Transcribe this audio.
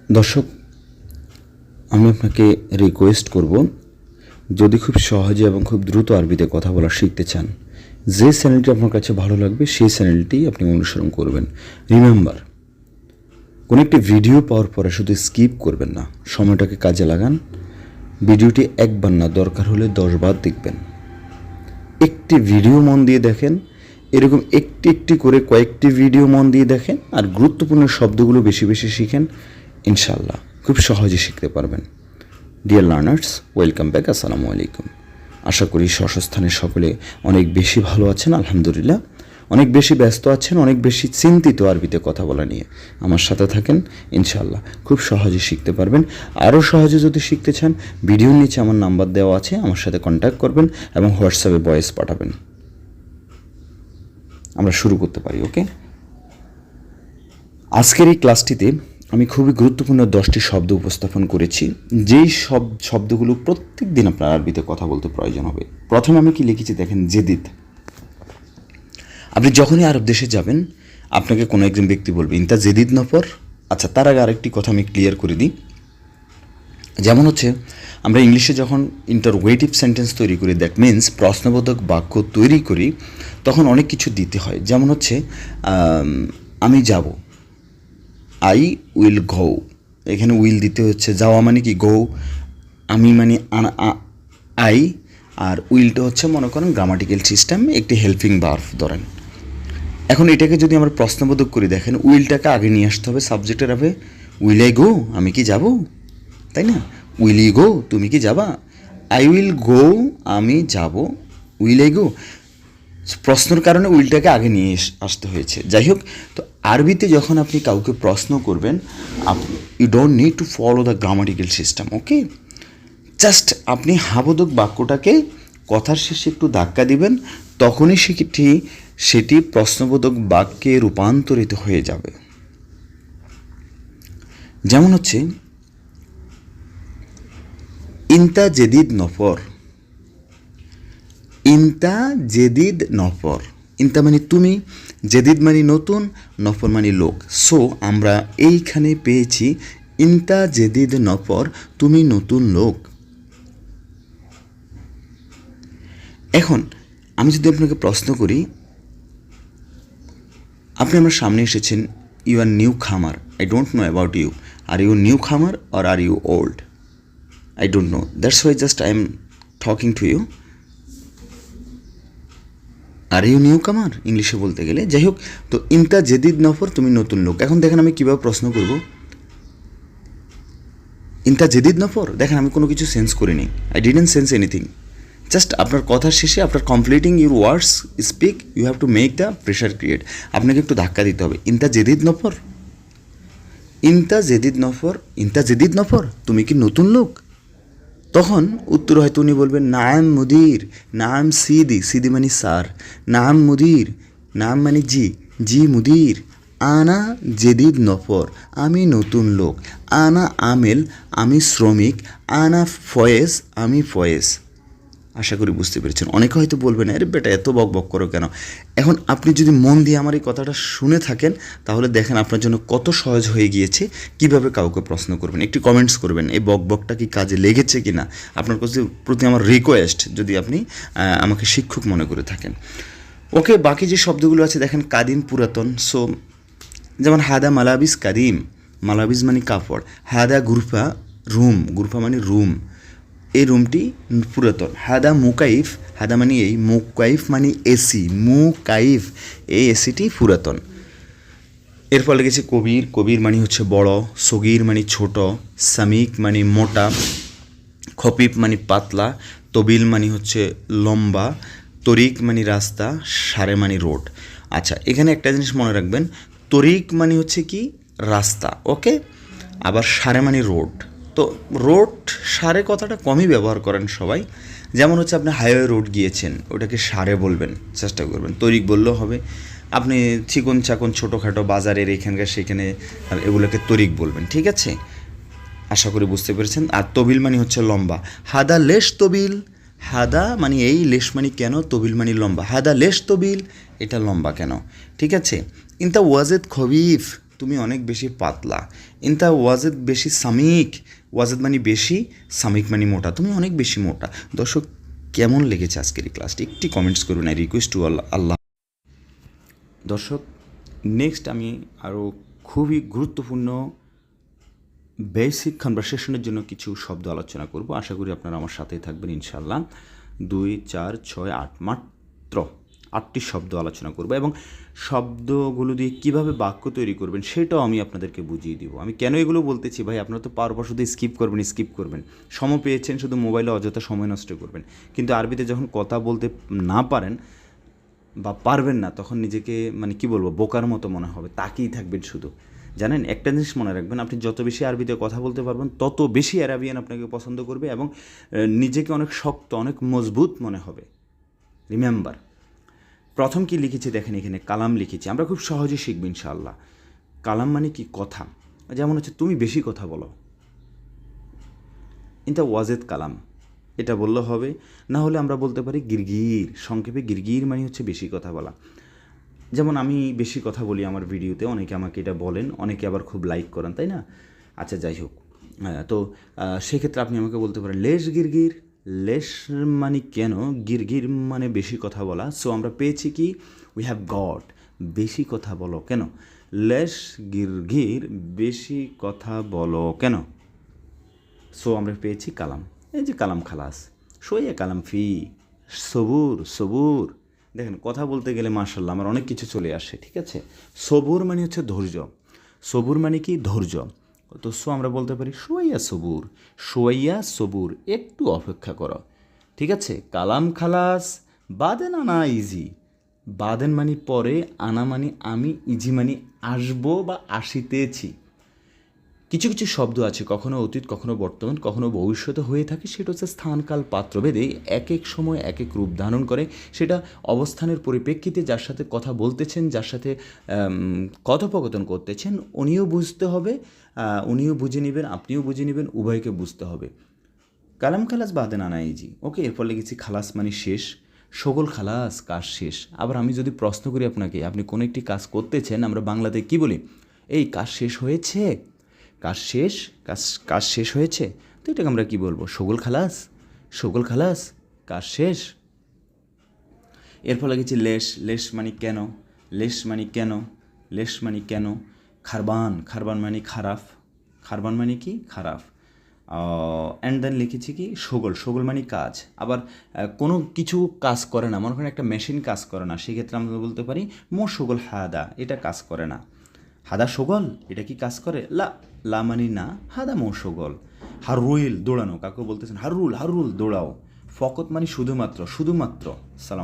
দর্শক, আমি আপনাকে রিকোয়েস্ট করব, যদি খুব সহজে এবং খুব দ্রুত আরবিতে কথা বলা শিখতে চান, যে চ্যানেলটি আপনার কাছে ভালো লাগবে সেই চ্যানেলটি আপনি অনুসরণ করবেন। রিমেম্বার, কোনো একটি ভিডিও পাওয়ার পরে শুধু স্কিপ করবেন না, সময়টাকে কাজে লাগান। ভিডিওটি একবার না, দরকার হলে 10 বার দেখবেন। একটি ভিডিও মন দিয়ে দেখেন, এরকম একটি একটি করে কয়েকটি ভিডিও মন দিয়ে দেখেন, আর গুরুত্বপূর্ণ শব্দগুলো বেশি বেশি শিখেন। ইনশাল্লাহ খুব সহজে শিখতে পারবেন। Dear learners, welcome back. আসসালামু আলাইকুম। আশা করি স্বস্থানে সকলে অনেক বেশি ভালো আছেন, আলহামদুলিল্লাহ। অনেক বেশি ব্যস্ত আছেন, অনেক বেশি চিন্তিত আরবিতে কথা বলা নিয়ে। আমার সাথে থাকেন, ইনশাল্লাহ খুব সহজে শিখতে পারবেন। আরও সহজে যদি শিখতে চান, ভিডিওর নিচে আমার নাম্বার দেওয়া আছে, আমার সাথে কন্ট্যাক্ট করবেন এবং হোয়াটসঅ্যাপে ভয়েস পাঠাবেন। আমরা শুরু করতে পারি। ওকে, আজকের এই ক্লাসটিতে আমি খুবই গুরুত্বপূর্ণ 10টি শব্দ উপস্থাপন করেছি, যেই শব্দগুলো প্রত্যেক দিন আপনার আরবিতে কথা বলতে প্রয়োজন হবে। প্রথমে আমি কি লিখেছি দেখেন, জেদিদ। আপনি যখনই আরব দেশে যাবেন, আপনাকে কোনো একজন ব্যক্তি বলবে ইনতা জেদিদ নফর। আচ্ছা, তার আগে আরেকটি কথা আমি ক্লিয়ার করে দিই। যেমন হচ্ছে, আমরা ইংলিশে যখন ইন্টারোগেটিভ সেন্টেন্স তৈরি করি, দ্যাট মিন্স প্রশ্নবোধক বাক্য তৈরি করি, তখন অনেক কিছু দিতে হয়। যেমন হচ্ছে, আমি যাব, আই উইল গো। এখানে উইল দিতে হচ্ছে, যাওয়া মানে কি গো, আমি মানে আই, আর উইলটা হচ্ছে মনে করেন গ্রামাটিক্যাল সিস্টেম, একটি হেল্পিং ভার্ব ধরেন। এখন এটাকে যদি আমরা প্রশ্নবোধক করি, দেখেন উইলটাকে আগে নিয়ে আসতে হবে সাবজেক্টের আগে। উইল আই গো, আমি কি যাব, তাই না? উইল ইউ গো, তুমি কি যাবা? আই উইল গো, আমি যাব। উইল আই গো, প্রশ্নর কারণে উইলটাকে আগে নিয়ে আসতে হয়েছে। যাই হোক, তো আরবিতে যখন আপনি কাউকে প্রশ্ন করবেন, you don't need to follow the grammatical system. Okay, just আপনি হাবোধক বাক্যটাকে কথার শেষে একটু ধাক্কা দিবেন, তখনই সেটি প্রশ্নবোধক বাক্যে রূপান্তরিত হয়ে যাবে। যেমন হচ্ছে, ইনতা জেদিদ নফর। ইনতা জেদিদ নফর। ইনতা মানে তুমি, জেদিদ মানে নতুন, নফর মানে লোক। সো আমরা এইখানে পেয়েছি ইনতা জেদিদ নফর, তুমি নতুন লোক। এখন আমি যদি আপনাকে প্রশ্ন করি, আপনি আমার সামনে এসেছেন, you are newcomer, I don't know about you, are you newcomer or are you old? I don't know. That's why just I am talking to you. Are you newcomer ইংলিশে বলতে গেলে। যাই হোক, তো ইনতা জেদিদ নফর, তুমি নতুন লোক। এখন দেখেন আমি কীভাবে প্রশ্ন করব। ইনতা জেদিদ নফর, দেখেন আমি কোনো কিছু সেন্স করিনি, I didn't sense anything. Just আপনার কথার শেষে, after completing your words speak, you have to make the pressure create. আপনাকে একটু ধাক্কা দিতে হবে। ইনতা জেদিদ নফর, ইনতা জেদিদ নফর, ইনতা জেদিদ নফর, তুমি কি নতুন লোক? তখন উত্তর হয়তো উনি বলবেন, নাম মুদির, নাম সিদি, সিদি মানে স্যার, নাম মুদির, নাম মানে জি, জি মুদির, আনা জেদিদ নফর, আমি নতুন লোক, আনা আমেল, আমি শ্রমিক, আনা ফয়েজ, আমি ফয়েজ। আশা করি বুঝতে পেরেছেন। অনেকে হয়তো বলবেন, আরে বেটা এত বক বক করো কেন? এখন আপনি যদি মন দিয়ে আমার এই কথাটা শুনে থাকেন, তাহলে দেখেন আপনার জন্য কত সহজ হয়ে গিয়েছে কীভাবে কাউকে প্রশ্ন করবেন। একটি কমেন্টস করবেন, এই বক বকটা কি কাজে লেগেছে কি না। আপনার কাছে প্রতি আমার রিকোয়েস্ট, যদি আপনি আমাকে শিক্ষক মনে করে থাকেন। ওকে, বাকি যে শব্দগুলো আছে দেখেন, কাদিম পুরাতন। সো যেমন হাদা মালাবিস কাদিম, মালাবিস মানে কাপড়। হাদা গুরফা, রুম, গুরফা মানে রুম, এই রুমটি পুরাতন। হাদা মুকাইফ, হাদা মানে এই, মুকাইফ মানে এসি, মুকাইফ, এই এসিটি পুরাতন। এরপর লেগেছে কবির, কবির মানে হচ্ছে বড়, সগির মানে ছোট, সামিক মানে মোটা, খপিফ মানে পাতলা, তবিল মানে হচ্ছে লম্বা, তরিক মানে রাস্তা, সারে মানে রোড। আচ্ছা, এখানে একটা জিনিস মনে রাখবেন, তরিক মানে হচ্ছে কি রাস্তা, ওকে, আবার সারে মানে রোড। তো রোড সারে কথাটা কমই ব্যবহার করেন সবাই। যেমন হচ্ছে, আপনি হাইওয়ে রোড গিয়েছেন, ওটাকে সারে বলবেন, চেষ্টা করবেন। তরিক বললেও হবে। আপনি চিকন চাকন ছোটোখাটো বাজারের এখানকার সেখানে, এগুলোকে তরিক বলবেন, ঠিক আছে? আশা করি বুঝতে পেরেছেন। আর তবিল মানে হচ্ছে লম্বা। হাদা লেশ তবিল, হাদা মানে এই, লেশ মানে কেন, তবিল মানে লম্বা। হাদা লেশ তবিল, এটা লম্বা কেন, ঠিক আছে? ইনতা ওয়াজেদ খবিফ, তুমি অনেক বেশি পাতলা। ইনতা ওয়াজেদ বেশি সামিক, ওয়াজেদ মানে বেশি, সামিক মানে মোটা, তুমি অনেক বেশি মোটা। দর্শক, কেমন লেগেছে আজকের এই ক্লাসটি একটি কমেন্টস করুন। আই রিকোয়েস্ট টু আল্লাহ। দর্শক, নেক্সট আমি আরও খুবই গুরুত্বপূর্ণ বেসিক কনভারসেশনের জন্য কিছু শব্দ আলোচনা করব। আশা করি আপনারা আমার সাথেই থাকবেন ইনশাল্লাহ। 2, 4, 6, 8 মাত্র 8টি শব্দ আলোচনা করব এবং শব্দগুলো দিয়ে কীভাবে বাক্য তৈরি করবেন সেটাও আমি আপনাদেরকে বুঝিয়ে দিব। আমি কেন এগুলো বলতেছি ভাই, আপনারা তো পারপর শুধু স্কিপ করবেন, সময় পেয়েছেন শুধু মোবাইলে অযথা সময় নষ্ট করবেন, কিন্তু আরবিতে যখন কথা বলতে না পারেন বা পারবেন না, তখন নিজেকে মানে কি বলবো, বোকার মতো মনে হবে, তাকিয়েই থাকবেন শুধু। জানেন, একটা জিনিস মনে রাখবেন, আপনি যত বেশি আরবিতে কথা বলতে পারবেন তত বেশি অ্যারাবিয়ান আপনাকে পছন্দ করবে এবং নিজেকে অনেক শক্ত, অনেক মজবুত মনে হবে। রিমেম্বার, প্রথম কি লিখেছি দেখেন, এখানে কালাম লিখেছি। আমরা খুব সহজে শিখব ইনশাআল্লাহ। কালাম মানে কি? কথা। যেমন হচ্ছে তুমি বেশি কথা বলো, এটা ওয়াজেদ কালাম, এটা বললে হবে। না হলে আমরা বলতে পারি গিরগির, সংক্ষেপে গিরগির মানে হচ্ছে বেশি কথা বলা। যেমন আমি বেশি কথা বলি আমার ভিডিওতে, অনেকে আমাকে এটা বলেন, অনেকে আবার খুব লাইক করেন, তাই না? আচ্ছা, যাই হোক, তো সেক্ষেত্রে আপনি আমাকে বলতে পারেন লেশ গিরগির। লেশ মানে কেন, গিরগির মানে বেশি কথা বলা। সো আমরা পেয়েছি কি, উই হ্যাভ গট বেশি কথা বলো কেন। লেশ গিরগির বেশি কথা বলো কেন। সো আমরা পেয়েছি কালাম। এই যে কালাম খালাস, শোয়া কালাম ফি, সবুর সবুর। দেখেন, কথা বলতে গেলে মাশাল্লাহ আমার অনেক কিছু চলে আসে, ঠিক আছে? সবুর মানে হচ্ছে ধৈর্য, সবুর মানে কি? ধৈর্য। তো সো আমরা বলতে পারি শোয়াইয়া সবুর, শোয়াইয়া সবুর, একটু অপেক্ষা করো, ঠিক আছে? কালাম খালাস, বাদেন আনা ইজি। বাদেন মানে পরে, আনা মানে আমি, ইজি মানে আসবো বা আসিতেছি। কিছু কিছু শব্দ আছে, কখনো অতীত, কখনো বর্তমান, কখনো ভবিষ্যতে হয়ে থাকে। সেটা হচ্ছে স্থানকাল পাত্রভেদে এক এক সময় এক এক রূপ ধারণ করে। সেটা অবস্থানের পরিপ্রেক্ষিতে যার সাথে কথা বলতেছেন, যার সাথে কথোপকথন করতেছেন, উনিও বুঝতে হবে, উনিও বুঝে নেবেন, আপনিও বুঝে নেবেন, উভয়কে বুঝতে হবে। কালাম খালাস বাদে নানা ইজি। ওকে, এরপর লিখেছি খালাস মানে শেষ। সগল খালাস, কাজ শেষ। আবার আমি যদি প্রশ্ন করি আপনাকে, আপনি কোনো একটি কাজ করতেছেন, আমরা বাংলাতে কি বলি? এই কাজ শেষ হয়েছে, কাজ শেষ, কাজ শেষ হয়েছে। তো এটাকে আমরা কী বলবো? সগল খালাস, সগল খালাস, কাজ শেষ। এরপর লাগেছে লেশ। লেশ মানে কেন, লেশ মানে কেন, লেশ মানে কেন। খারবান, খারবান মানে খারাপ, খারবান মানে কি? খারাপ। অ্যান্ড দেন লিখেছি কি সগল, সগল মানে কাজ। আবার কোনো কিছু কাজ করে না, মনে করেন একটা মেশিন কাজ করে না, সেক্ষেত্রে আমরা বলতে পারি মো সগল হাদা, এটা কাজ করে না। হাদা সগল, এটা কি কাজ করে? লা, লা মানি না, হাদা মো সগল। হারুইল, দৌড়ানো, কাকে বলতেছেন হারুল, হারুল দৌড়াও। ফকত মানে শুধুমাত্র, শুধুমাত্র। সালাম।